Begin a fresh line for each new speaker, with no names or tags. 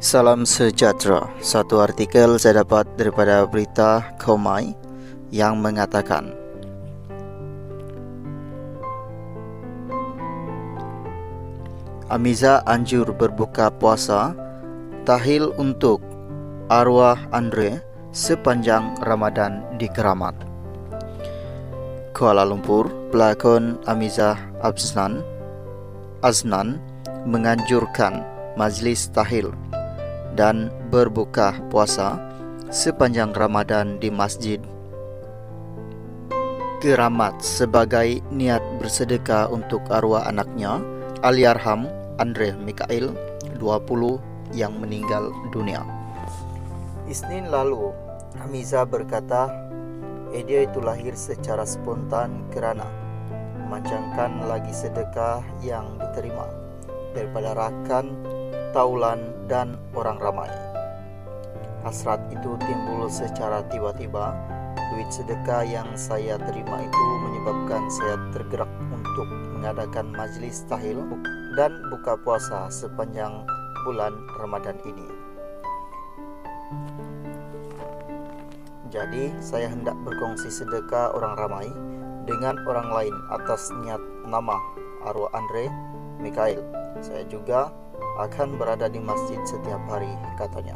Salam sejahtera. Satu artikel saya dapat daripada berita Komai yang mengatakan Amiza anjur berbuka puasa tahil untuk arwah Andre sepanjang Ramadan di Keramat. Kuala Lumpur, pelakon Amiza Aznan menganjurkan majlis tahil dan berbuka puasa sepanjang Ramadan di Masjid Keramat sebagai niat bersedekah untuk arwah anaknya Allahyarham Andre Mikail 20 yang meninggal dunia. Isnin lalu, Amiza berkata idea itu lahir secara spontan kerana memanjangkan lagi sedekah yang diterima daripada rakan, taulan dan orang ramai. Hasrat itu timbul secara tiba-tiba. Duit sedekah yang saya terima itu menyebabkan saya tergerak untuk mengadakan majlis tahil dan buka puasa sepanjang bulan Ramadan ini. Jadi, saya hendak berkongsi sedekah orang ramai dengan orang lain atas niat nama arwah Andre Mikail. Saya juga akan berada di masjid setiap hari, katanya.